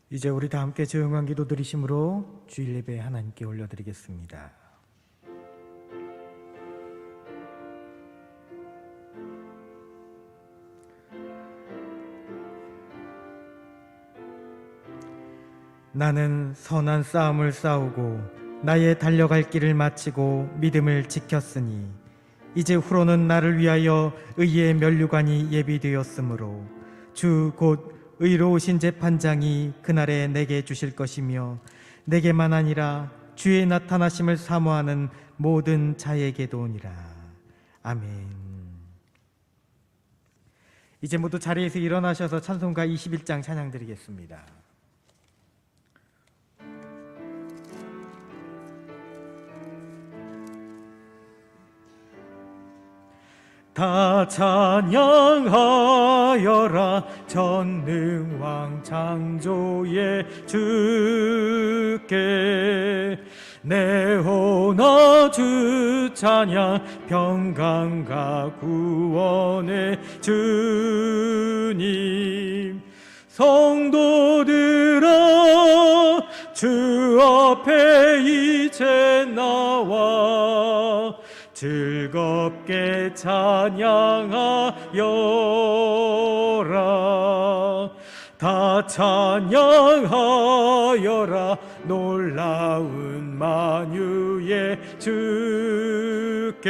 이제 우리 다 함께 조용한 기도 드리심으로 주일 예배 하나님께 올려드리겠습니다. 나는 선한 싸움을 싸우고 나의 달려갈 길을 마치고 믿음을 지켰으니 이제 후로는 나를 위하여 의의 면류관이 예비되었으므로 주 곧 의로우신 재판장이 그날에 내게 주실 것이며 내게만 아니라 주의 나타나심을 사모하는 모든 자에게도니라. 아멘. 이제 모두 자리에서 일어나셔서 찬송가 21장 찬양 드리겠습니다. 다 찬양하여라 전능왕 창조의 주께 내 혼아 주 찬양 평강과 구원의 주님 성도들아 주 앞에 이제 나와 즐겁게 찬양하여라 다 찬양하여라 놀라운 만유의 주께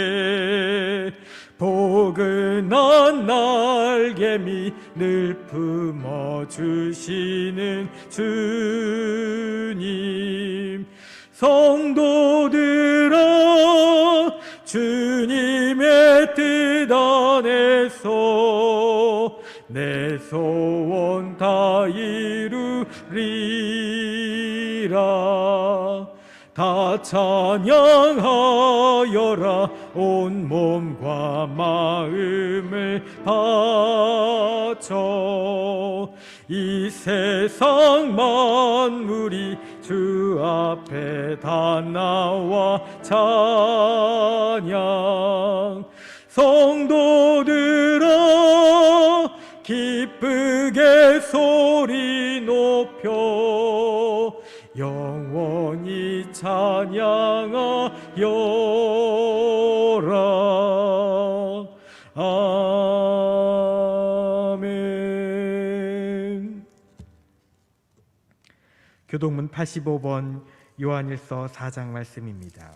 포근한 날개미 늘 품어주시는 주님 성도들아 주님의 뜻 안에서 내 소원 다 이루리라 다 찬양하여라 온 몸과 마음을 바쳐 이 세상 만물이 주 앞에 다 나와 찬양 성도들아 기쁘게 소리 높여 영원히 찬양하여라. 아멘. 교동문 85번 요한일서 4장 말씀입니다.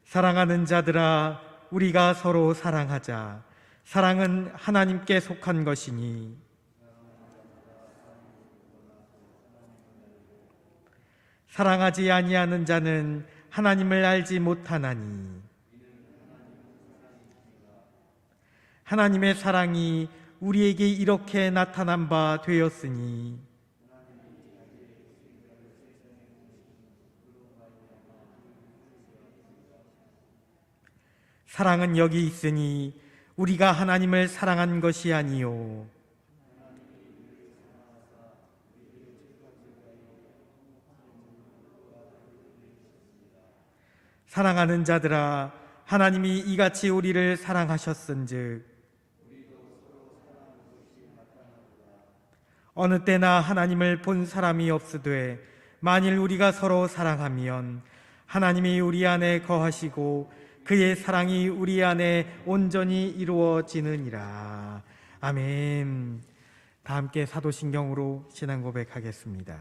사랑하는 자들아 우리가 서로 사랑하자. 사랑은 하나님께 속한 것이니 사랑하지 아니하는 자는 하나님을 알지 못하나니 하나님의 사랑이 우리에게 이렇게 나타난 바 되었으니 사랑은 여기 있으니 우리가 하나님을 사랑한 것이 아니요 사랑하는 자들아 하나님이 이같이 우리를 사랑하셨은즉 어느 때나 하나님을 본 사람이 없으되 만일 우리가 서로 사랑하면 하나님이 우리 안에 거하시고 그의 사랑이 우리 안에 온전히 이루어지느니라. 아멘. 다 함께 사도신경으로 신앙 고백하겠습니다.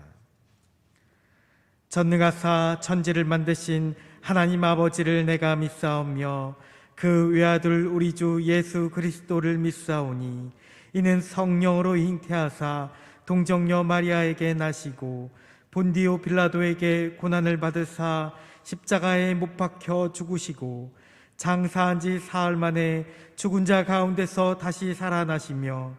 전능하사 천지를 만드신 하나님 아버지를 내가 믿사오며 그 외아들 우리 주 예수 그리스도를 믿사오니 이는 성령으로 잉태하사 동정녀 마리아에게 나시고 본디오 빌라도에게 고난을 받으사 십자가에 못 박혀 죽으시고 장사한 지 사흘 만에 죽은 자 가운데서 다시 살아나시며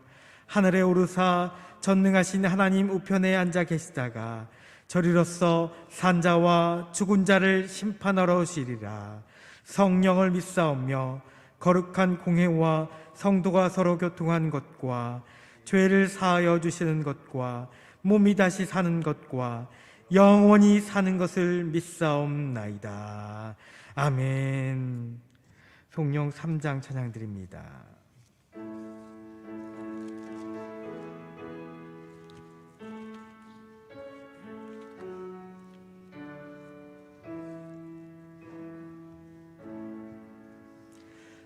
하늘에 오르사 전능하신 하나님 우편에 앉아 계시다가 저리로서 산자와 죽은 자를 심판하러 오시리라. 성령을 믿사오며 거룩한 공회와 성도가 서로 교통한 것과 죄를 사하여 주시는 것과 몸이 다시 사는 것과 영원히 사는 것을 믿사옵나이다. 아멘. 통영 3장 찬양 드립니다.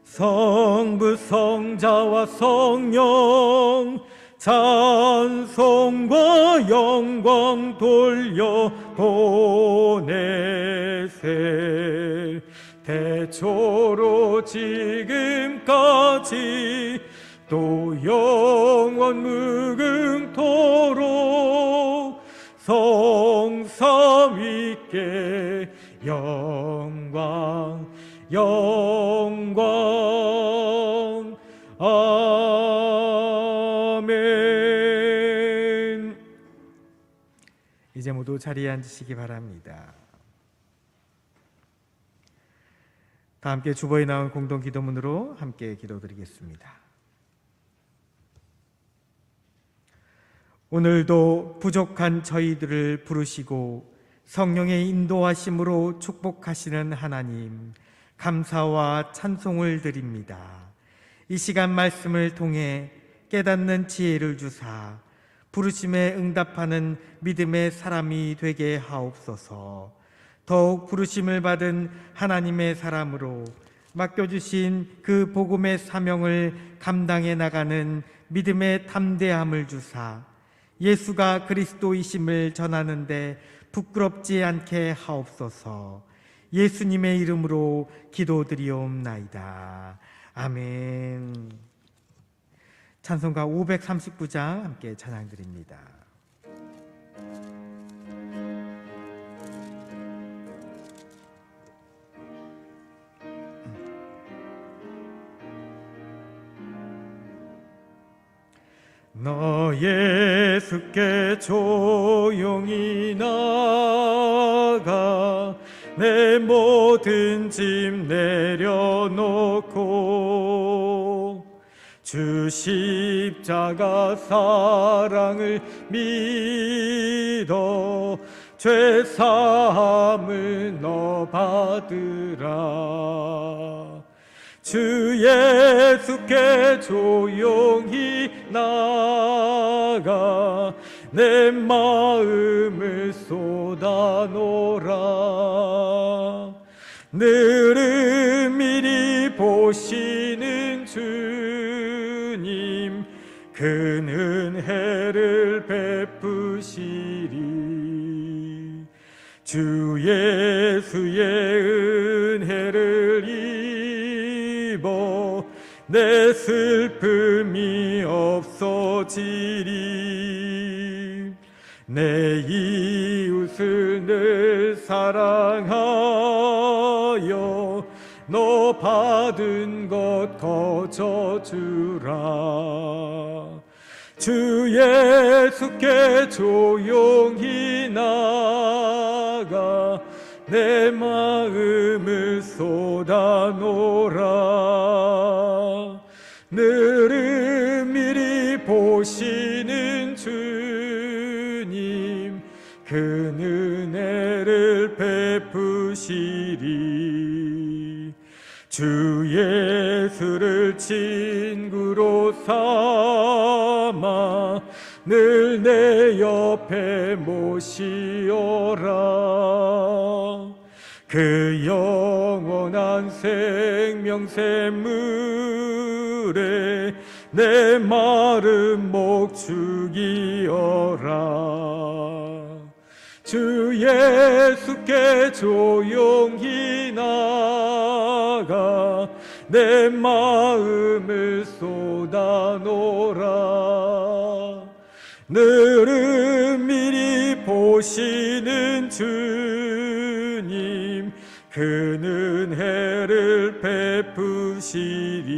성부 성자와 성령 찬송과 영광 돌려 보내세. 대초로 지금까지 또 영원 무궁토록 성삼위께 영광 영광. 아멘. 이제 모두 자리에 앉으시기 바랍니다. 다 함께 주보에 나온 공동 기도문으로 함께 기도드리겠습니다. 오늘도 부족한 저희들을 부르시고 성령의 인도하심으로 축복하시는 하나님, 감사와 찬송을 드립니다. 이 시간 말씀을 통해 깨닫는 지혜를 주사 부르심에 응답하는 믿음의 사람이 되게 하옵소서. 더욱 부르심을 받은 하나님의 사람으로 맡겨주신 그 복음의 사명을 감당해 나가는 믿음의 담대함을 주사 예수가 그리스도이심을 전하는데 부끄럽지 않게 하옵소서. 예수님의 이름으로 기도드리옵나이다. 아멘. 찬송가 539장 함께 찬양드립니다. 너 예수께 조용히 나가 내 모든 짐 내려놓고 주 십자가 사랑을 믿어 죄 사함을 너 받으라. 주 예수께 조용히 나가 내 마음을 쏟아놓으라. 늘은 미리 보시는 주님 큰 은혜를 베푸시리. 주 예수의 은혜를 입어 내 슬픔이 없어지리. 내 이웃을 늘 사랑하여 너 받은 것 거저주라. 주 예수께 조용히 나가 내 마음을 쏟아놓으라. 늘은 미리 보시는 주님 큰 은혜를 베푸시리. 주 예수를 친구로 삼아 늘 내 옆에 모시어라. 그 영원한 생명샘물에 내 마른 목 죽이어라. 주 예수께 조용히 나가 내 마음을 쏟아놓으라. 늘은 미리 보시는 주님 큰 은혜를 베푸시리.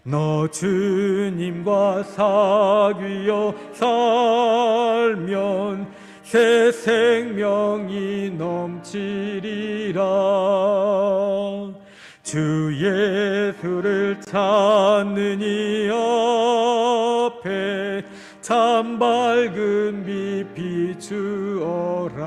너 주님과 사귀어 살면 새 생명이 넘치리라. 주 예수를 찾는 이 앞에 참 밝은 빛 비추어라.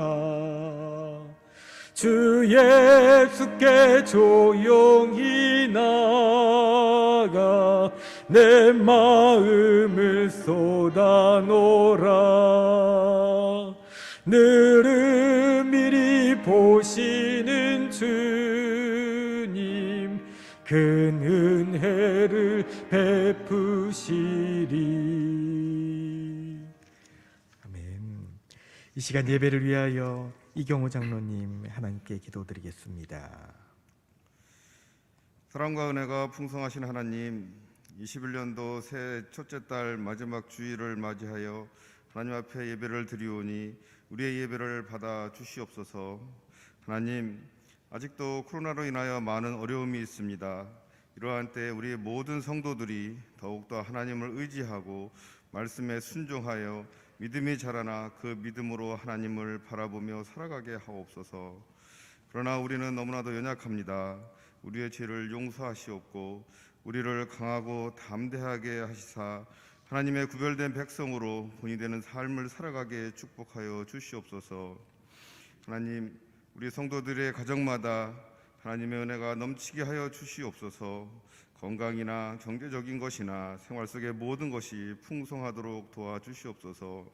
주 예수께 조용히 나가 내 마음을 쏟아놓으라. 늘 미리 보시는 주님 큰 은혜를 베푸시리. 아멘. 이 시간 예배를 위하여 이경호 장로님 하나님께 기도드리겠습니다. 사랑과 은혜가 풍성하신 하나님, 21년도 새 첫째 달 마지막 주일을 맞이하여 하나님 앞에 예배를 드리오니 우리의 예배를 받아 주시옵소서. 하나님, 아직도 코로나로 인하여 많은 어려움이 있습니다. 이러한 때 우리 모든 성도들이 더욱더 하나님을 의지하고 말씀에 순종하여 믿음이 자라나 그 믿음으로 하나님을 바라보며 살아가게 하옵소서. 그러나 우리는 너무나도 연약합니다. 우리의 죄를 용서하시옵고 우리를 강하고 담대하게 하시사 하나님의 구별된 백성으로 본이 되는 삶을 살아가게 축복하여 주시옵소서. 하나님, 우리 성도들의 가정마다 하나님의 은혜가 넘치게 하여 주시옵소서. 건강이나 경제적인 것이나 생활 속의 모든 것이 풍성하도록 도와주시옵소서.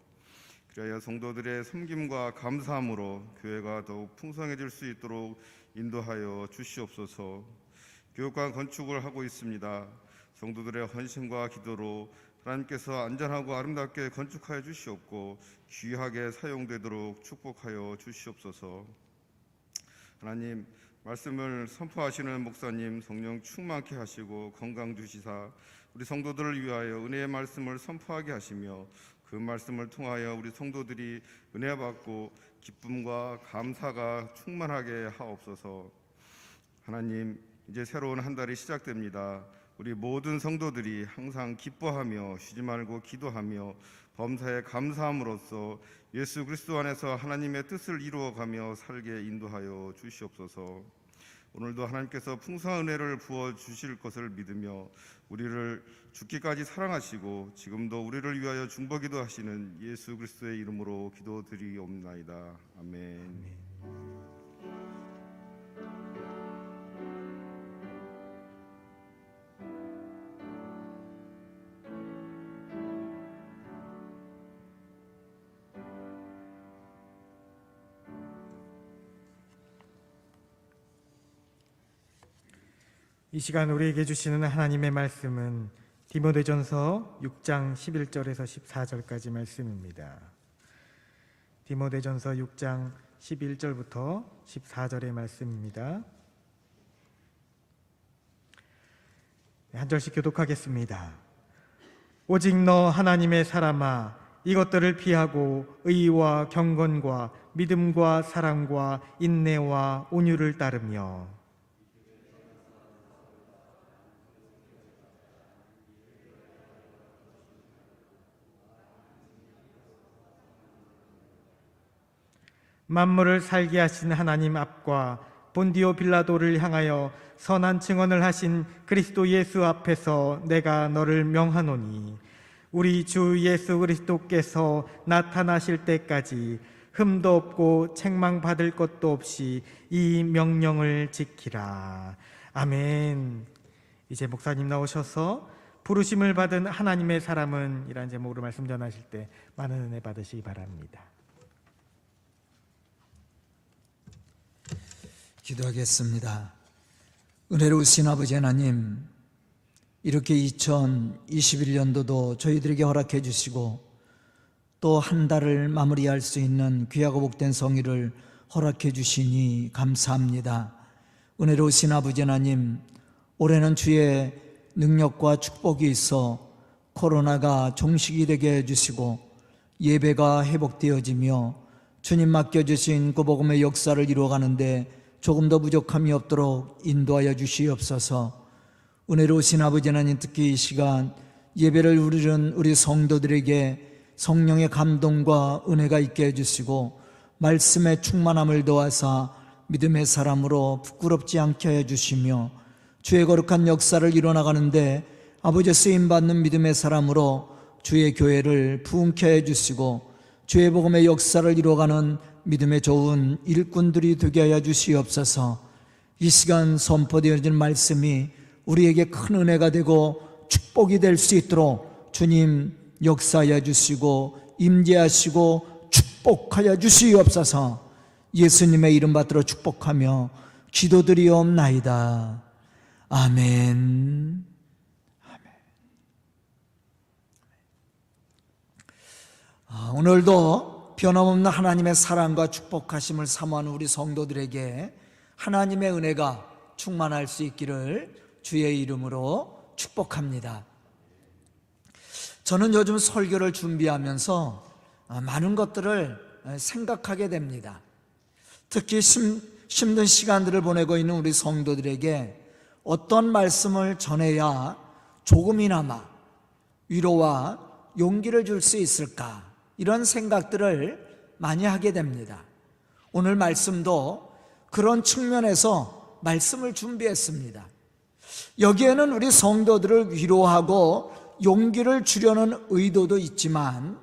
그리하여 성도들의 섬김과 감사함으로 교회가 더욱 풍성해질 수 있도록 인도하여 주시옵소서. 교육관 건축을 하고 있습니다. 성도들의 헌신과 기도로 하나님께서 안전하고 아름답게 건축하여 주시옵고 귀하게 사용되도록 축복하여 주시옵소서. 하나님, 말씀을 선포하시는 목사님 성령 충만케 하시고 건강 주시사 우리 성도들을 위하여 은혜의 말씀을 선포하게 하시며 그 말씀을 통하여 우리 성도들이 은혜 받고 기쁨과 감사가 충만하게 하옵소서. 하나님, 이제 새로운 한 달이 시작됩니다. 우리 모든 성도들이 항상 기뻐하며 쉬지 말고 기도하며 범사에 감사함으로써 예수 그리스도 안에서 하나님의 뜻을 이루어가며 살게 인도하여 주시옵소서. 오늘도 하나님께서 풍성한 은혜를 부어주실 것을 믿으며 우리를 죽기까지 사랑하시고 지금도 우리를 위하여 중보기도 하시는 예수 그리스도의 이름으로 기도드리옵나이다. 아멘. 이 시간 우리에게 주시는 하나님의 말씀은 디모데전서 6장 11절에서 14절까지 말씀입니다. 디모데전서 6장 11절부터 14절의 말씀입니다. 한 절씩 교독하겠습니다. 오직 너 하나님의 사람아, 이것들을 피하고 의와 경건과 믿음과 사랑과 인내와 온유를 따르며 만물을 살게 하신 하나님 앞과 본디오 빌라도를 향하여 선한 증언을 하신 그리스도 예수 앞에서 내가 너를 명하노니 우리 주 예수 그리스도께서 나타나실 때까지 흠도 없고 책망받을 것도 없이 이 명령을 지키라. 아멘. 이제 목사님 나오셔서 부르심을 받은 하나님의 사람은 이란 제목으로 말씀 전하실 때 많은 은혜 받으시기 바랍니다. 기도하겠습니다. 은혜로우신 아버지 하나님, 이렇게 2021년도도 저희들에게 허락해 주시고 또 한 달을 마무리할 수 있는 귀하고 복된 성의를 허락해 주시니 감사합니다. 은혜로우신 아버지 하나님, 올해는 주의 능력과 축복이 있어 코로나가 종식이 되게 해주시고 예배가 회복되어지며 주님 맡겨주신 그 복음의 역사를 이루어가는데 조금 더 부족함이 없도록 인도하여 주시옵소서. 은혜로우신 아버지 하나님, 특히 이 시간 예배를 드리는 우리 성도들에게 성령의 감동과 은혜가 있게 해주시고 말씀의 충만함을 도와서 믿음의 사람으로 부끄럽지 않게 해주시며 주의 거룩한 역사를 이뤄나가는데 아버지 쓰임받는 믿음의 사람으로 주의 교회를 부흥케 해주시고 주의 복음의 역사를 이루어가는 믿음의 좋은 일꾼들이 되게 하여 주시옵소서. 이 시간 선포되어진 말씀이 우리에게 큰 은혜가 되고 축복이 될 수 있도록 주님 역사하여 주시고 임재하시고 축복하여 주시옵소서. 예수님의 이름 받들어 축복하며 기도드리옵나이다. 아멘. 오늘도 변함없는 하나님의 사랑과 축복하심을 사모하는 우리 성도들에게 하나님의 은혜가 충만할 수 있기를 주의 이름으로 축복합니다. 저는 요즘 설교를 준비하면서 많은 것들을 생각하게 됩니다. 특히 힘든 시간들을 보내고 있는 우리 성도들에게 어떤 말씀을 전해야 조금이나마 위로와 용기를 줄 수 있을까, 이런 생각들을 많이 하게 됩니다. 오늘 말씀도 그런 측면에서 말씀을 준비했습니다. 여기에는 우리 성도들을 위로하고 용기를 주려는 의도도 있지만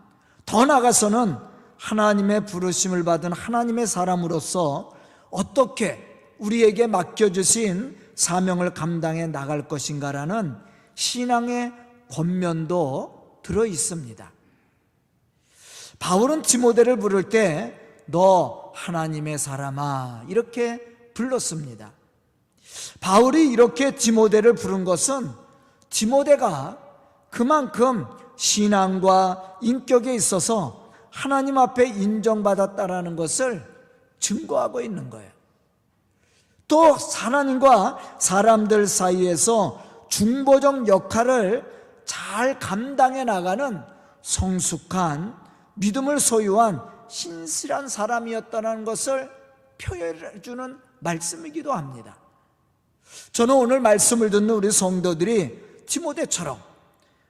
더 나아가서는 하나님의 부르심을 받은 하나님의 사람으로서 어떻게 우리에게 맡겨주신 사명을 감당해 나갈 것인가라는 신앙의 권면도 들어 있습니다. 바울은 디모데를 부를 때 너 하나님의 사람아 이렇게 불렀습니다. 바울이 이렇게 디모데를 부른 것은 디모데가 그만큼 신앙과 인격에 있어서 하나님 앞에 인정받았다라는 것을 증거하고 있는 거예요. 또 하나님과 사람들 사이에서 중보적 역할을 잘 감당해 나가는 성숙한 믿음을 소유한 신실한 사람이었다는 것을 표현해 주는 말씀이기도 합니다. 저는 오늘 말씀을 듣는 우리 성도들이 디모데처럼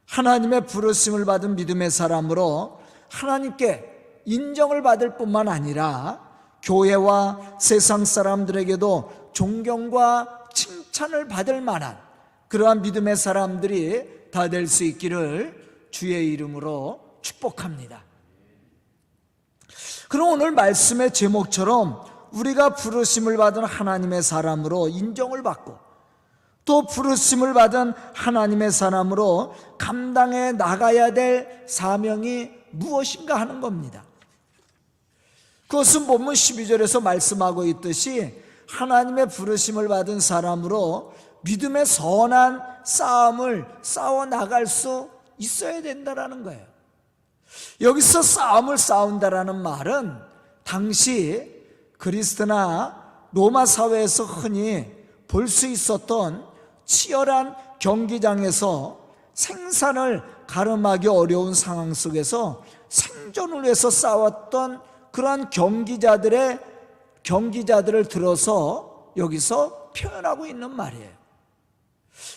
하나님의 부르심을 받은 믿음의 사람으로 하나님께 인정을 받을 뿐만 아니라 교회와 세상 사람들에게도 존경과 칭찬을 받을 만한 그러한 믿음의 사람들이 다 될 수 있기를 주의 이름으로 축복합니다. 그럼 오늘 말씀의 제목처럼 우리가 부르심을 받은 하나님의 사람으로 인정을 받고 또 부르심을 받은 하나님의 사람으로 감당해 나가야 될 사명이 무엇인가 하는 겁니다. 그것은 본문 12절에서 말씀하고 있듯이 하나님의 부르심을 받은 사람으로 믿음의 선한 싸움을 싸워 나갈 수 있어야 된다라는 거예요. 여기서 싸움을 싸운다라는 말은 당시 그리스나 로마 사회에서 흔히 볼 수 있었던 치열한 경기장에서 생산을 가름하기 어려운 상황 속에서 생존을 위해서 싸웠던 그러한 경기자들을 들어서 여기서 표현하고 있는 말이에요.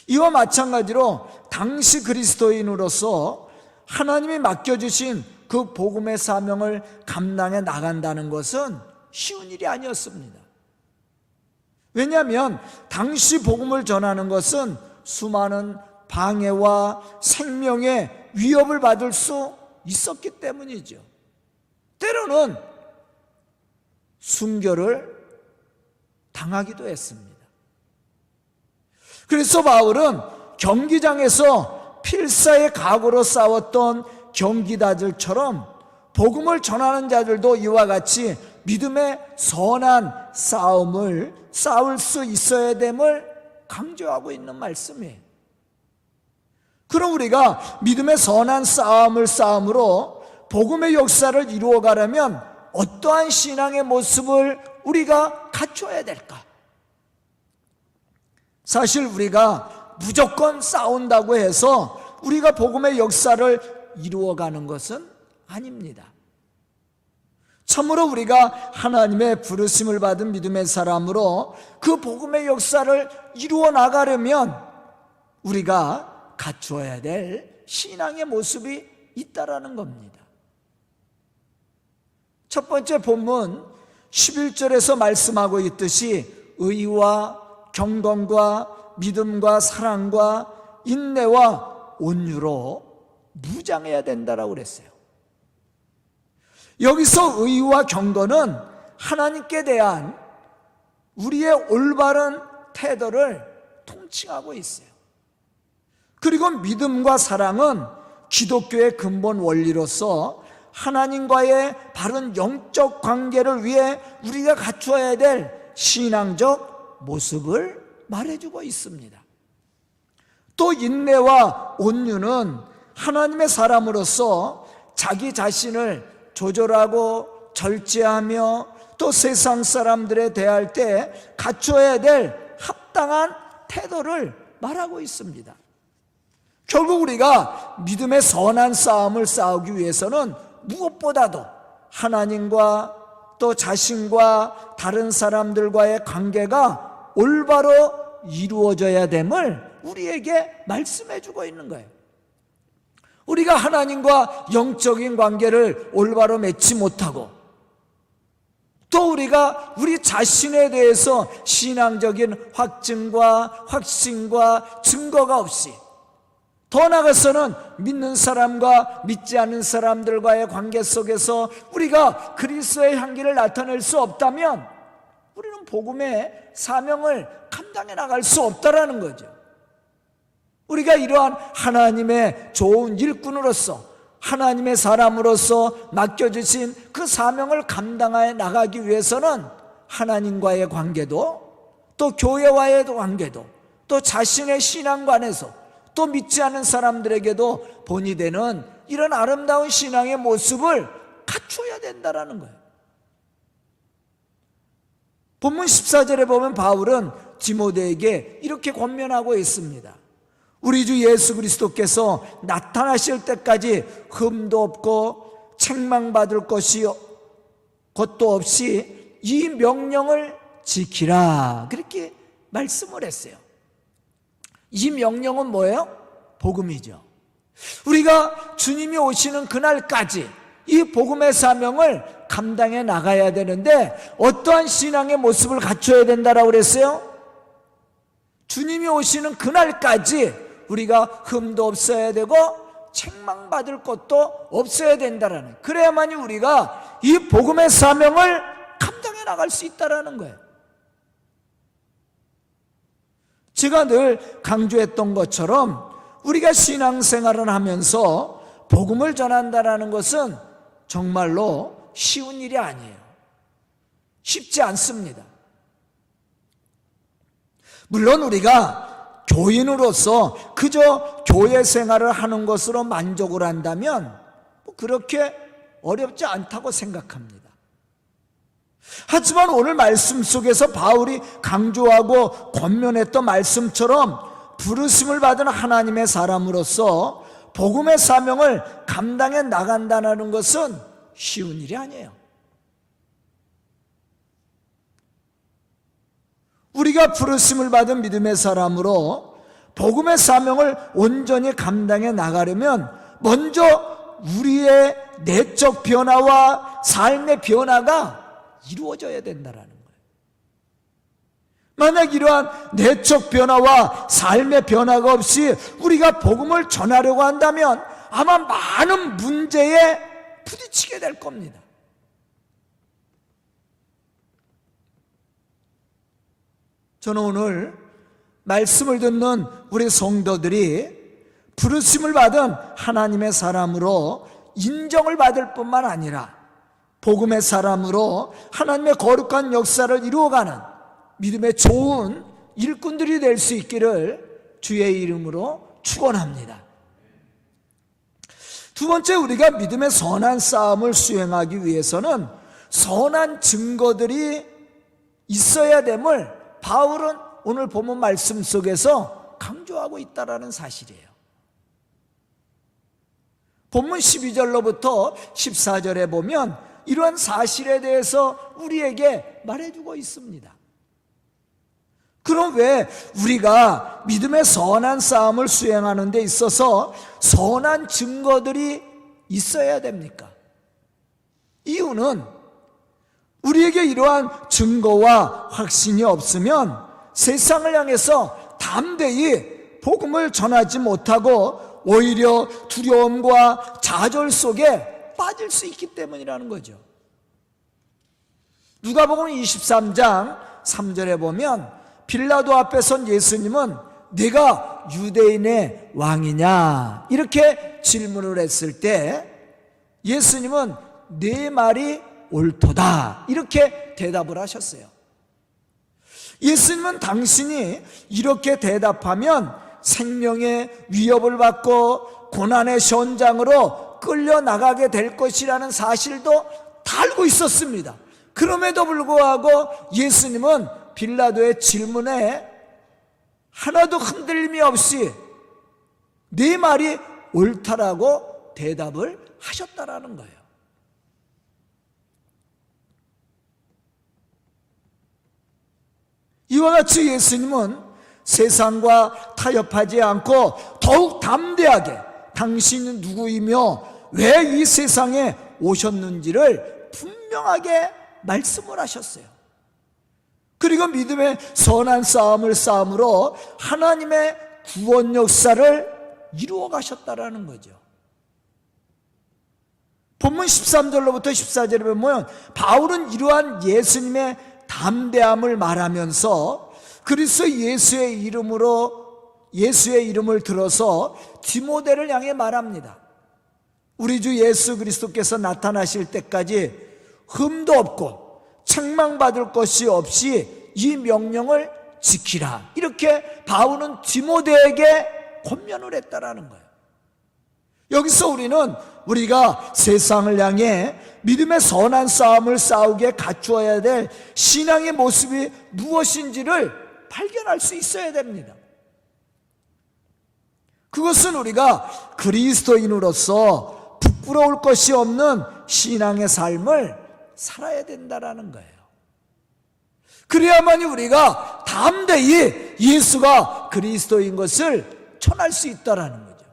이와 마찬가지로 당시 그리스도인으로서 하나님이 맡겨주신 그 복음의 사명을 감당해 나간다는 것은 쉬운 일이 아니었습니다. 왜냐하면 당시 복음을 전하는 것은 수많은 방해와 생명의 위협을 받을 수 있었기 때문이죠. 때로는 순교를 당하기도 했습니다. 그래서 바울은 경기장에서 필사의 각오로 싸웠던 경기자들처럼 복음을 전하는 자들도 이와 같이 믿음의 선한 싸움을 싸울 수 있어야 됨을 강조하고 있는 말씀이에요. 그럼 우리가 믿음의 선한 싸움으로 복음의 역사를 이루어가려면 어떠한 신앙의 모습을 우리가 갖춰야 될까? 사실 우리가 무조건 싸운다고 해서 우리가 복음의 역사를 이루어가는 것은 아닙니다. 참으로 우리가 하나님의 부르심을 받은 믿음의 사람으로 그 복음의 역사를 이루어 나가려면 우리가 갖추어야 될 신앙의 모습이 있다라는 겁니다. 첫 번째 본문 11절에서 말씀하고 있듯이 의와 경건과 믿음과 사랑과 인내와 온유로 무장해야 된다라고 그랬어요. 여기서 의와 경건은 하나님께 대한 우리의 올바른 태도를 통칭하고 있어요. 그리고 믿음과 사랑은 기독교의 근본 원리로서 하나님과의 바른 영적 관계를 위해 우리가 갖추어야 될 신앙적 모습을 말해주고 있습니다. 또 인내와 온유는 하나님의 사람으로서 자기 자신을 조절하고 절제하며 또 세상 사람들에 대할 때 갖춰야 될 합당한 태도를 말하고 있습니다. 결국 우리가 믿음의 선한 싸움을 싸우기 위해서는 무엇보다도 하나님과 또 자신과 다른 사람들과의 관계가 올바로 이루어져야 됨을 우리에게 말씀해 주고 있는 거예요. 우리가 하나님과 영적인 관계를 올바로 맺지 못하고 또 우리가 우리 자신에 대해서 신앙적인 확증과 확신과 증거가 없이 더 나아가서는 믿는 사람과 믿지 않는 사람들과의 관계 속에서 우리가 그리스도의 향기를 나타낼 수 없다면 우리는 복음의 사명을 감당해 나갈 수 없다라는 거죠. 우리가 이러한 하나님의 좋은 일꾼으로서 하나님의 사람으로서 맡겨주신 그 사명을 감당해 나가기 위해서는 하나님과의 관계도 또 교회와의 관계도 또 자신의 신앙관에서 또 믿지 않는 사람들에게도 본이 되는 이런 아름다운 신앙의 모습을 갖춰야 된다는 거예요. 본문 14절에 보면 바울은 디모데에게 이렇게 권면하고 있습니다. 우리 주 예수 그리스도께서 나타나실 때까지 흠도 없고 책망받을 것도 없이 이 명령을 지키라, 그렇게 말씀을 했어요. 이 명령은 뭐예요? 복음이죠. 우리가 주님이 오시는 그날까지 이 복음의 사명을 감당해 나가야 되는데 어떠한 신앙의 모습을 갖춰야 된다라고 그랬어요? 주님이 오시는 그날까지 우리가 흠도 없어야 되고 책망받을 것도 없어야 된다라는, 그래야만이 우리가 이 복음의 사명을 감당해 나갈 수 있다라는 거예요. 제가 늘 강조했던 것처럼 우리가 신앙생활을 하면서 복음을 전한다라는 것은 정말로 쉬운 일이 아니에요. 쉽지 않습니다. 물론 우리가 교인으로서 그저 교회 생활을 하는 것으로 만족을 한다면 그렇게 어렵지 않다고 생각합니다. 하지만 오늘 말씀 속에서 바울이 강조하고 권면했던 말씀처럼 부르심을 받은 하나님의 사람으로서 복음의 사명을 감당해 나간다는 것은 쉬운 일이 아니에요. 우리가 부르심을 받은 믿음의 사람으로 복음의 사명을 온전히 감당해 나가려면 먼저 우리의 내적 변화와 삶의 변화가 이루어져야 된다는 거예요. 만약 이러한 내적 변화와 삶의 변화가 없이 우리가 복음을 전하려고 한다면 아마 많은 문제에 부딪히게 될 겁니다. 저는 오늘 말씀을 듣는 우리 성도들이 부르심을 받은 하나님의 사람으로 인정을 받을 뿐만 아니라 복음의 사람으로 하나님의 거룩한 역사를 이루어가는 믿음의 좋은 일꾼들이 될 수 있기를 주의 이름으로 축원합니다. 두 번째, 우리가 믿음의 선한 싸움을 수행하기 위해서는 선한 증거들이 있어야 됨을 바울은 오늘 본문 말씀 속에서 강조하고 있다는 사실이에요. 본문 12절로부터 14절에 보면 이러한 사실에 대해서 우리에게 말해주고 있습니다. 그럼 왜 우리가 믿음의 선한 싸움을 수행하는 데 있어서 선한 증거들이 있어야 됩니까? 이유는 우리에게 이러한 증거와 확신이 없으면 세상을 향해서 담대히 복음을 전하지 못하고 오히려 두려움과 좌절 속에 빠질 수 있기 때문이라는 거죠. 누가복음 23장 3절에 보면 빌라도 앞에 선 예수님은 네가 유대인의 왕이냐 이렇게 질문을 했을 때 예수님은 네 말이 옳도다 이렇게 대답을 하셨어요. 예수님은 당신이 이렇게 대답하면 생명의 위협을 받고 고난의 현장으로 끌려나가게 될 것이라는 사실도 다 알고 있었습니다. 그럼에도 불구하고 예수님은 빌라도의 질문에 하나도 흔들림이 없이 네 말이 옳다라고 대답을 하셨다라는 거예요. 이와 같이 예수님은 세상과 타협하지 않고 더욱 담대하게 당신은 누구이며 왜 이 세상에 오셨는지를 분명하게 말씀을 하셨어요. 그리고 믿음의 선한 싸움을 싸움으로 하나님의 구원 역사를 이루어 가셨다라는 거죠. 본문 13절로부터 14절에 보면 바울은 이러한 예수님의 담대함을 말하면서 그리스도 예수의 이름을 들어서 디모데를 향해 말합니다. 우리 주 예수 그리스도께서 나타나실 때까지 흠도 없고 책망받을 것이 없이 이 명령을 지키라. 이렇게 바울은 디모데에게 권면을 했다라는 거예요. 여기서 우리가 세상을 향해 믿음의 선한 싸움을 싸우게 갖추어야 될 신앙의 모습이 무엇인지를 발견할 수 있어야 됩니다. 그것은 우리가 그리스도인으로서 부끄러울 것이 없는 신앙의 삶을 살아야 된다라는 거예요. 그래야만이 우리가 담대히 예수가 그리스도인 것을 전할 수 있다라는 거죠.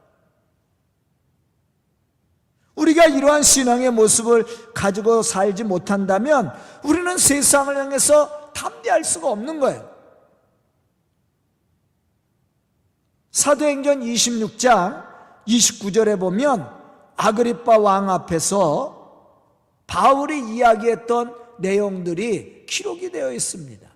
우리가 이러한 신앙의 모습을 가지고 살지 못한다면 우리는 세상을 향해서 담대할 수가 없는 거예요. 사도행전 26장 29절에 보면 아그리빠 왕 앞에서 바울이 이야기했던 내용들이 기록이 되어 있습니다.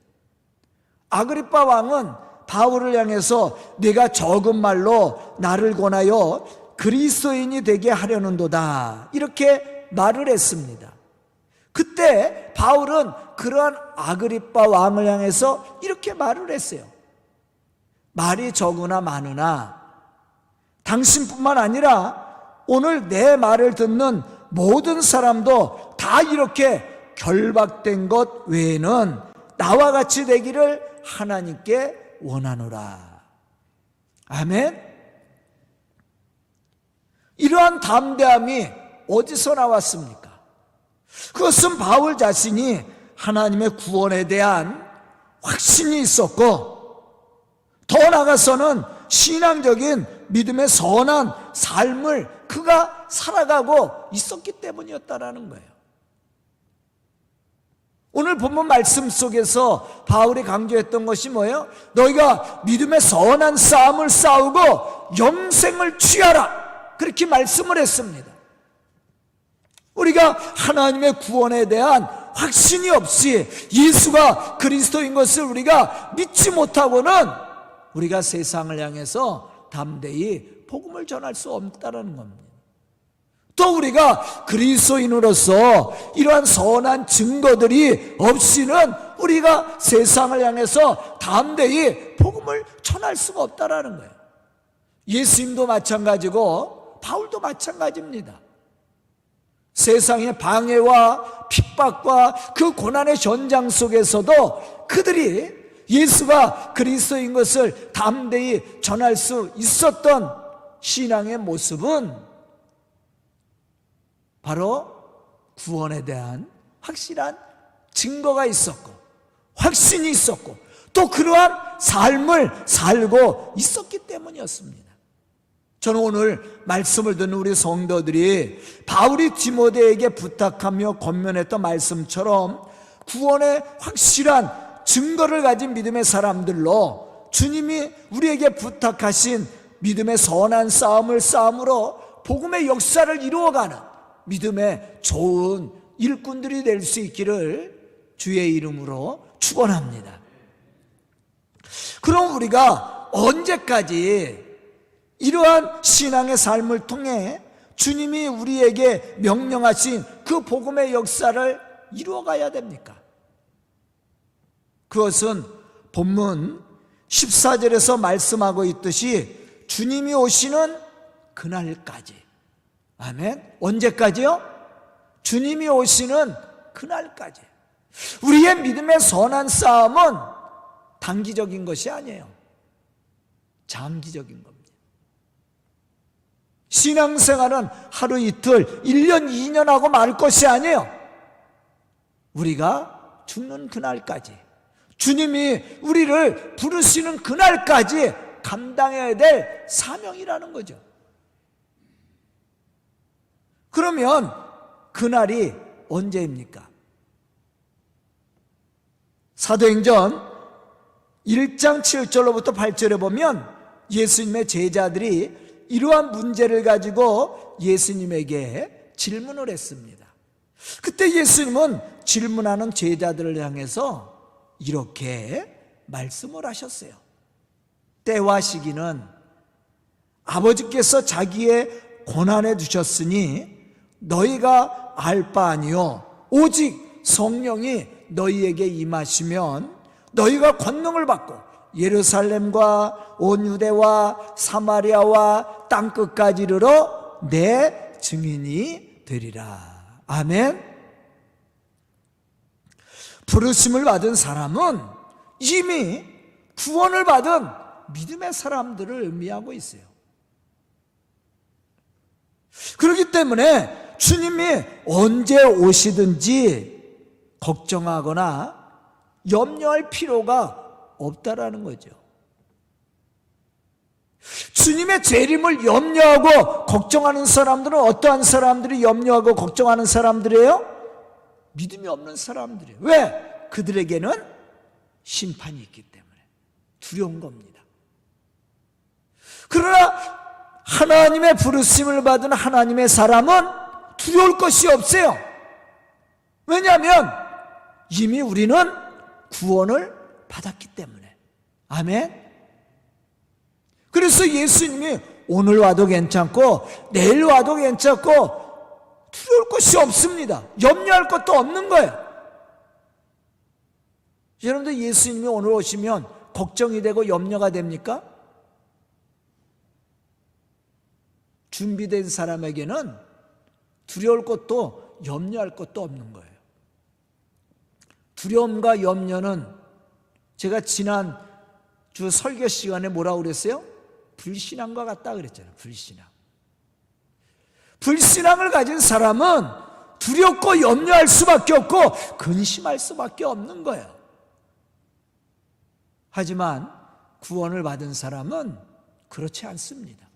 아그리빠 왕은 바울을 향해서 네가 적은 말로 나를 권하여 그리스도인이 되게 하려는도다 이렇게 말을 했습니다. 그때 바울은 그러한 아그리빠 왕을 향해서 이렇게 말을 했어요. 말이 적으나 많으나 당신뿐만 아니라 오늘 내 말을 듣는 모든 사람도 다 이렇게 결박된 것 외에는 나와 같이 되기를 하나님께 원하노라. 아멘. 이러한 담대함이 어디서 나왔습니까? 그것은 바울 자신이 하나님의 구원에 대한 확신이 있었고 더 나아가서는 신앙적인 믿음의 선한 삶을 그가 살아가고 있었기 때문이었다라는 거예요. 오늘 본문 말씀 속에서 바울이 강조했던 것이 뭐예요? 너희가 믿음의 선한 싸움을 싸우고 영생을 취하라 그렇게 말씀을 했습니다. 우리가 하나님의 구원에 대한 확신이 없이 예수가 그리스도인 것을 우리가 믿지 못하고는 우리가 세상을 향해서 담대히 복음을 전할 수 없다는 겁니다. 또 우리가 그리스도인으로서 이러한 선한 증거들이 없이는 우리가 세상을 향해서 담대히 복음을 전할 수가 없다는 거예요. 예수님도 마찬가지고 바울도 마찬가지입니다. 세상의 방해와 핍박과 그 고난의 현장 속에서도 그들이 예수가 그리스도인 것을 담대히 전할 수 있었던 신앙의 모습은 바로 구원에 대한 확실한 증거가 있었고 확신이 있었고 또 그러한 삶을 살고 있었기 때문이었습니다. 저는 오늘 말씀을 듣는 우리 성도들이 바울이 디모데에게 부탁하며 권면했던 말씀처럼 구원의 확실한 증거를 가진 믿음의 사람들로 주님이 우리에게 부탁하신 믿음의 선한 싸움을 싸움으로 복음의 역사를 이루어가는 믿음의 좋은 일꾼들이 될 수 있기를 주의 이름으로 축원합니다. 그럼 우리가 언제까지 이러한 신앙의 삶을 통해 주님이 우리에게 명령하신 그 복음의 역사를 이루어가야 됩니까? 그것은 본문 14절에서 말씀하고 있듯이 주님이 오시는 그날까지. 아멘. 언제까지요? 주님이 오시는 그날까지. 우리의 믿음의 선한 싸움은 단기적인 것이 아니에요. 장기적인 겁니다. 신앙생활은 하루 이틀, 1년, 2년 하고 말 것이 아니에요. 우리가 죽는 그날까지, 주님이 우리를 부르시는 그날까지 감당해야 될 사명이라는 거죠. 그러면 그날이 언제입니까? 사도행전 1장 7절로부터 8절에 보면 예수님의 제자들이 이러한 문제를 가지고 예수님에게 질문을 했습니다. 그때 예수님은 질문하는 제자들을 향해서 이렇게 말씀을 하셨어요. 때와 시기는 아버지께서 자기의 권한에 두셨으니 너희가 알 바 아니요 오직 성령이 너희에게 임하시면 너희가 권능을 받고 예루살렘과 온 유대와 사마리아와 땅끝까지 이르러 내 증인이 되리라. 아멘. 부르심을 받은 사람은 이미 구원을 받은 믿음의 사람들을 의미하고 있어요. 그렇기 때문에 주님이 언제 오시든지 걱정하거나 염려할 필요가 없다라는 거죠. 주님의 재림을 염려하고 걱정하는 사람들은 어떠한 사람들이 염려하고 걱정하는 사람들이에요? 믿음이 없는 사람들이에요. 왜? 그들에게는 심판이 있기 때문에 두려운 겁니다. 그러나 하나님의 부르심을 받은 하나님의 사람은 두려울 것이 없어요. 왜냐하면 이미 우리는 구원을 받았기 때문에. 아멘. 그래서 예수님이 오늘 와도 괜찮고 내일 와도 괜찮고 두려울 것이 없습니다. 염려할 것도 없는 거예요. 여러분들 예수님이 오늘 오시면 걱정이 되고 염려가 됩니까? 준비된 사람에게는 두려울 것도 염려할 것도 없는 거예요. 두려움과 염려는 제가 지난 주 설교 시간에 뭐라고 그랬어요? 불신앙과 같다 그랬잖아요. 불신앙. 불신앙을 가진 사람은 두렵고 염려할 수밖에 없고 근심할 수밖에 없는 거예요. 하지만 구원을 받은 사람은 그렇지 않습니다.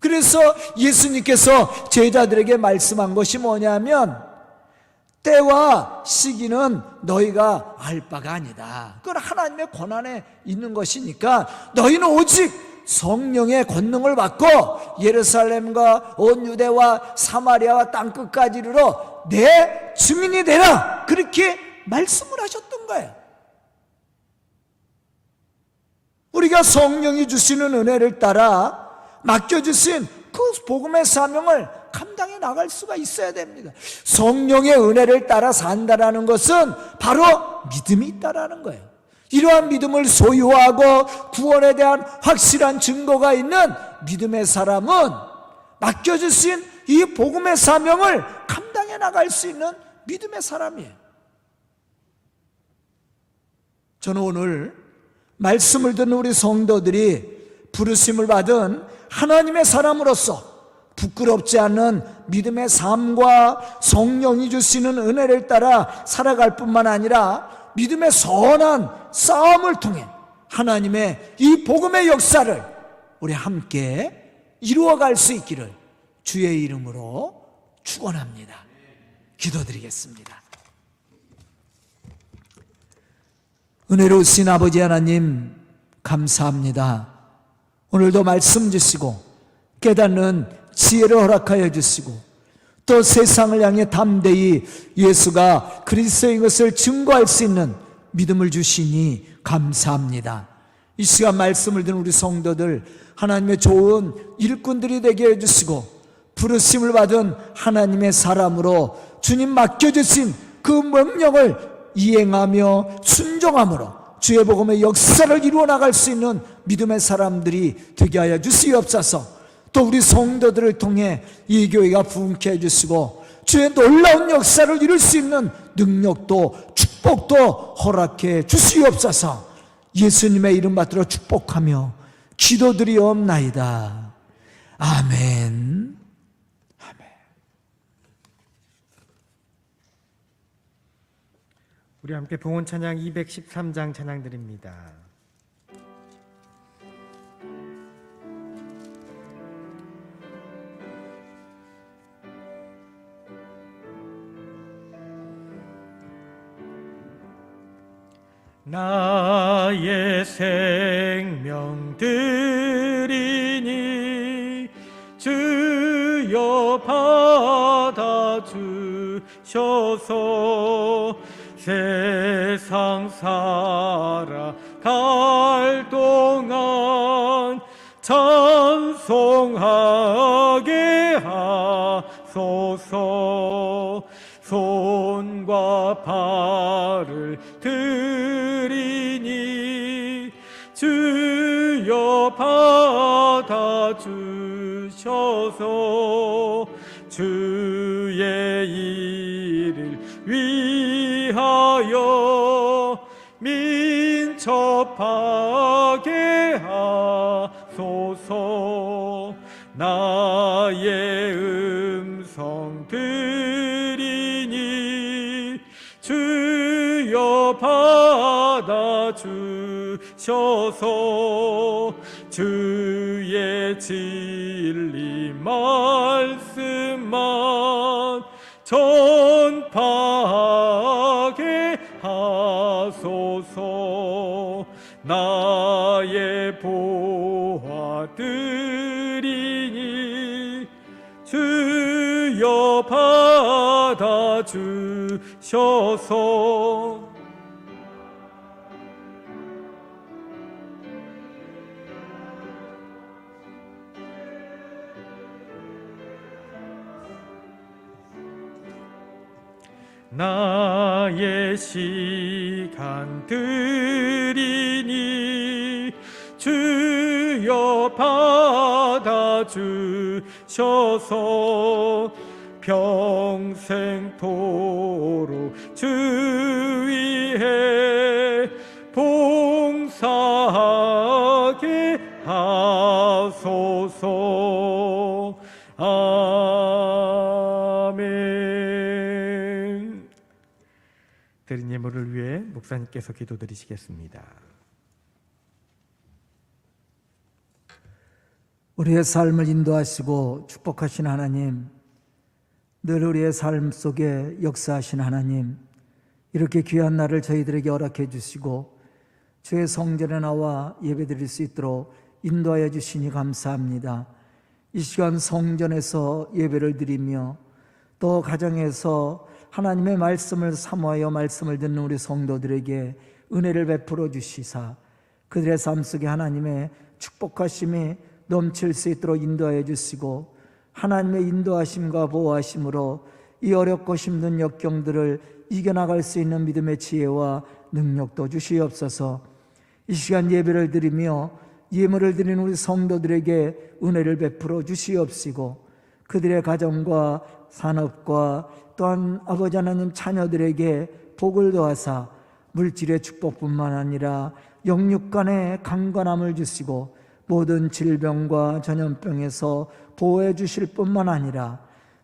그래서 예수님께서 제자들에게 말씀한 것이 뭐냐면 때와 시기는 너희가 알 바가 아니다. 그건 하나님의 권한에 있는 것이니까 너희는 오직 성령의 권능을 받고 예루살렘과 온 유대와 사마리아와 땅끝까지 이르러 내 증인이 되라. 그렇게 말씀을 하셨던 거예요. 우리가 성령이 주시는 은혜를 따라 맡겨주신 그 복음의 사명을 감당해 나갈 수가 있어야 됩니다. 성령의 은혜를 따라 산다라는 것은 바로 믿음이 있다라는 거예요. 이러한 믿음을 소유하고 구원에 대한 확실한 증거가 있는 믿음의 사람은 맡겨주신 이 복음의 사명을 감당해 나갈 수 있는 믿음의 사람이에요. 저는 오늘 말씀을 듣는 우리 성도들이 부르심을 받은 하나님의 사람으로서 부끄럽지 않는 믿음의 삶과 성령이 주시는 은혜를 따라 살아갈 뿐만 아니라 믿음의 선한 싸움을 통해 하나님의 이 복음의 역사를 우리 함께 이루어갈 수 있기를 주의 이름으로 축원합니다. 기도드리겠습니다. 은혜로우신 아버지 하나님 감사합니다. 오늘도 말씀 주시고 깨닫는 지혜를 허락하여 주시고 또 세상을 향해 담대히 예수가 그리스도인 것을 증거할 수 있는 믿음을 주시니 감사합니다. 이 시간 말씀을 듣는 우리 성도들, 하나님의 좋은 일꾼들이 되게 해주시고 부르심을 받은 하나님의 사람으로 주님 맡겨주신 그 명령을 이행하며 순종함으로 주의 복음의 역사를 이루어 나갈 수 있는 믿음의 사람들이 되게 하여 주시옵소서. 또 우리 성도들을 통해 이 교회가 부흥케 해주시고 주의 놀라운 역사를 이룰 수 있는 능력도 축복도 허락해 주시옵소서. 예수님의 이름 받들어 축복하며 기도드리옵나이다. 아멘. 우리 함께 봉헌 찬양 213장 찬양 드립니다. 나의 생명 드리니 주여 받아주셔서 세상 살아갈 동안 찬송하게 하소서. 손과 발을 드리니 주여 받아주셔서 주의 일을 위하여 민첩하게 하소서. 나의 음성 드리니 주여 받아주셔서 주의 진리 말씀만 전파하게 하소서. 나의 보화 드리니 주여 받아주셔서 나의 시간 드리니 주여 받아주셔서 평생토록 주 위에 봉사하게 하소서. 아멘. 드린 예물을 위해 목사님께서 기도드리시겠습니다. 우리의 삶을 인도하시고 축복하신 하나님, 늘 우리의 삶 속에 역사하신 하나님, 이렇게 귀한 날을 저희들에게 허락해 주시고 주의 성전에 나와 예배드릴 수 있도록 인도하여 주시니 감사합니다. 이 시간 성전에서 예배를 드리며 또 가정에서 하나님의 말씀을 사모하여 말씀을 듣는 우리 성도들에게 은혜를 베풀어 주시사 그들의 삶 속에 하나님의 축복하심이 넘칠 수 있도록 인도하여 주시고 하나님의 인도하심과 보호하심으로 이 어렵고 힘든 역경들을 이겨나갈 수 있는 믿음의 지혜와 능력도 주시옵소서. 이 시간 예배를 드리며 예물을 드리는 우리 성도들에게 은혜를 베풀어 주시옵시고 그들의 가정과 산업과 또한 아버지 하나님 자녀들에게 복을 더하사 물질의 축복뿐만 아니라 영육간의 강건함을 주시고 모든 질병과 전염병에서 보호해 주실 뿐만 아니라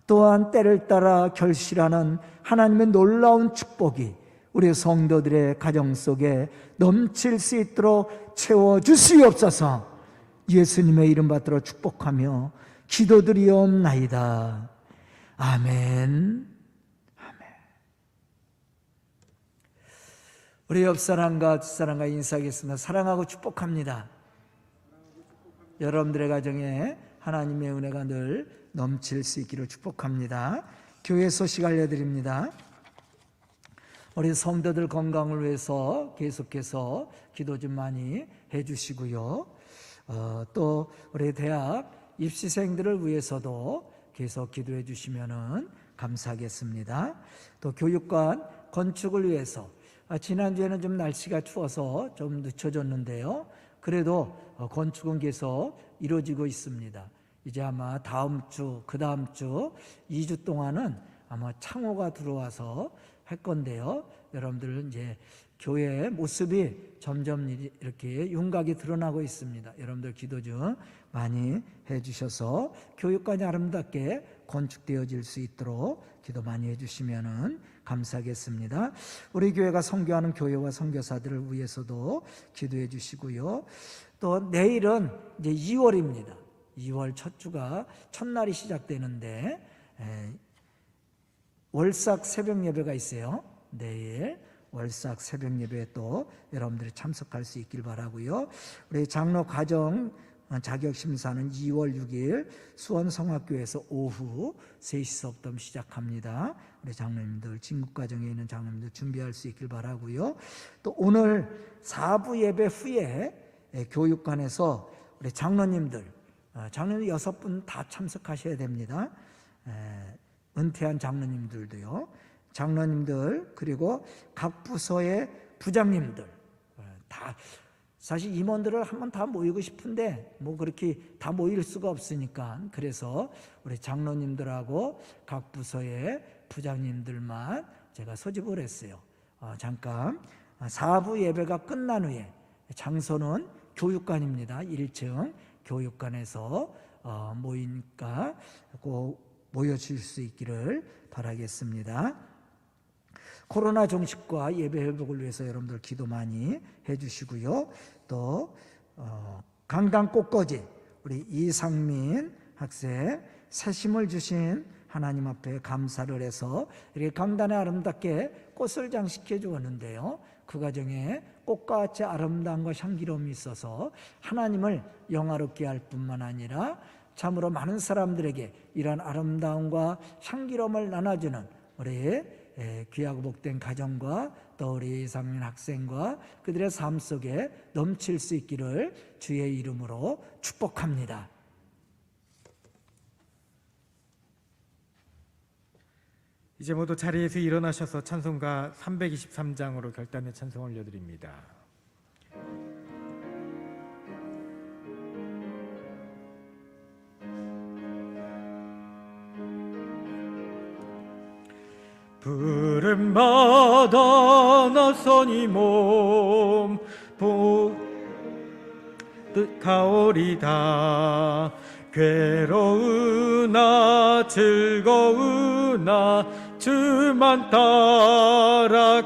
또한 때를 따라 결실하는 하나님의 놀라운 축복이 우리 성도들의 가정 속에 넘칠 수 있도록 채워주시옵소서. 예수님의 이름 받들어 축복하며 기도드리옵나이다. 아멘. 우리 옆사람과 뒷사람과 인사하겠습니다. 사랑하고 축복합니다. 여러분들의 가정에 하나님의 은혜가 늘 넘칠 수 있기를 축복합니다. 교회 소식 알려드립니다. 우리 성도들 건강을 위해서 계속해서 기도 좀 많이 해주시고요. 또 우리 대학 입시생들을 위해서도 계속 기도해 주시면 감사하겠습니다. 또 교육관 건축을 위해서 지난주에는 좀 날씨가 추워서 좀 늦춰졌는데요. 그래도 건축은 계속 이루어지고 있습니다. 이제 아마 다음 주, 그 다음 주 2주 동안은 아마 창호가 들어와서 할 건데요. 여러분들 이제 교회의 모습이 점점 이렇게 윤곽이 드러나고 있습니다. 여러분들 기도 좀 많이 해주셔서 교육관이 아름답게 건축되어질 수 있도록 기도 많이 해주시면 감사하겠습니다. 우리 교회가 선교하는 교회와 선교사들을 위해서도 기도해 주시고요. 또 내일은 이제 2월입니다. 2월 첫 주가 첫날이 시작되는데 월삭 새벽 예배가 있어요. 내일 월삭 새벽 예배에 또 여러분들이 참석할 수 있길 바라고요. 우리 장로 가정 자격 심사는 2월 6일 수원 성악교회에서 오후 3시서부터 시작합니다. 우리 장로님들, 진국가정에 있는 장로님들 준비할 수 있길 바라고요. 또 오늘 4부 예배 후에 교육관에서 우리 장로님들 6분 다 참석하셔야 됩니다. 은퇴한 장로님들도요. 장로님들 그리고 각 부서의 부장님들 다 사실 임원들을 한번 다 모이고 싶은데 뭐 그렇게 다 모일 수가 없으니까 그래서 우리 장로님들하고 각 부서의 부장님들만 제가 소집을 했어요. 잠깐 4부 예배가 끝난 후에 장소는 교육관입니다. 1층 교육관에서 모이니까 꼭 모여주실 수 있기를 바라겠습니다. 코로나 종식과 예배 회복을 위해서 여러분들 기도 많이 해주시고요. 또 강당 꽃꽂이 우리 이상민 학생 새심을 주신 하나님 앞에 감사를 해서 이렇게 강단에 아름답게 꽃을 장식해 주었는데요. 그 과정에 꽃과 같이 아름다움과 향기로움이 있어서 하나님을 영화롭게 할 뿐만 아니라 참으로 많은 사람들에게 이런 아름다움과 향기로움을 나눠주는 우리 귀하고 복된 가정과 또 우리 이상민 학생과 그들의 삶 속에 넘칠 수 있기를 주의 이름으로 축복합니다. 이제 모두 자리에서 일어나셔서 찬송가 323장으로 결단의 찬송을 올려드립니다. 부름받아 나서니 몸 가오리다. 괴로우나 즐거우나 주만 따라가오리니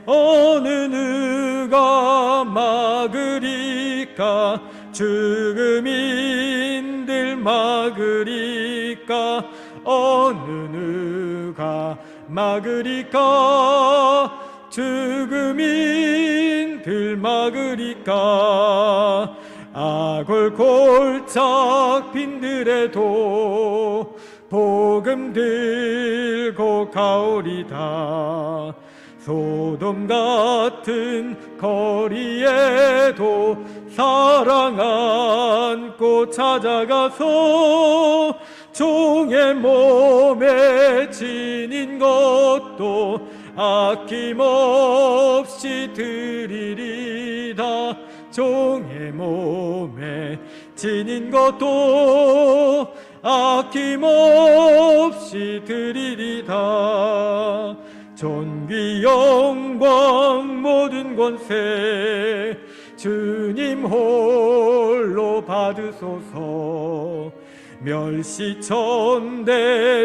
어느 누가 막으리까 죽음인들 막으리까 어느 누가 막으리까 죽음인들 막으리까 아골 골짝 빈들에도 복음 들고 가오리다. 소돔 같은 거리에도 사랑 안고 찾아가서 종의 몸에 지닌 것도 아낌없이 드리리다. 종의 몸에 지닌 것도 아낌없이 드리리다. 존귀 영광 모든 권세 주님 홀로 받으소서. 멸시천대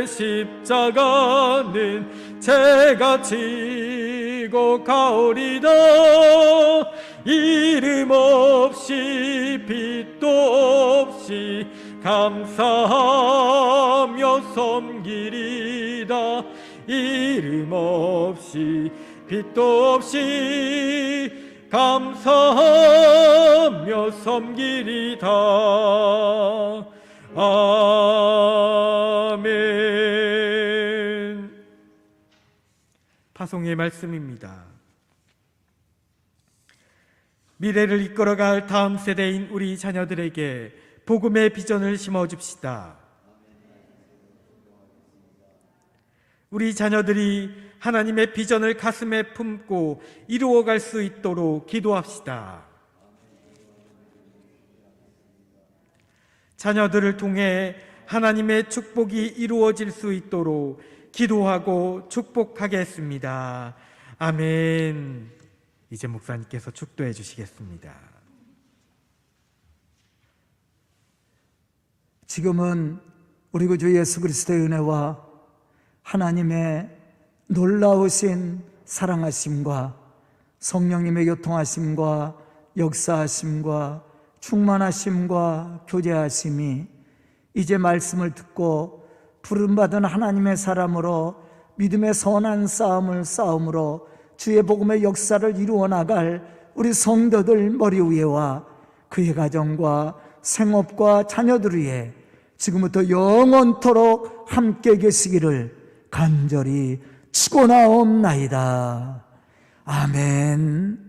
십자가는 제가 지고 가오리다. 이름 없이 빛도 없이 감사하며 섬기리다. 이름 없이 빛도 없이 감사하며 섬기리다. 아멘. 파송의 말씀입니다. 미래를 이끌어갈 다음 세대인 우리 자녀들에게 복음의 비전을 심어줍시다. 우리 자녀들이 하나님의 비전을 가슴에 품고 이루어갈 수 있도록 기도합시다. 자녀들을 통해 하나님의 축복이 이루어질 수 있도록 기도하고 축복하겠습니다. 아멘. 이제 목사님께서 축도해 주시겠습니다. 지금은 우리 구주 예수 그리스도의 은혜와 하나님의 놀라우신 사랑하심과 성령님의 교통하심과 역사하심과 충만하심과 교제하심이 이제 말씀을 듣고 부름받은 하나님의 사람으로 믿음의 선한 싸움을 싸움으로 주의 복음의 역사를 이루어 나갈 우리 성도들 머리 위에와 그의 가정과 생업과 자녀들 위에 지금부터 영원토록 함께 계시기를 간절히 축원하옵나이다. 아멘.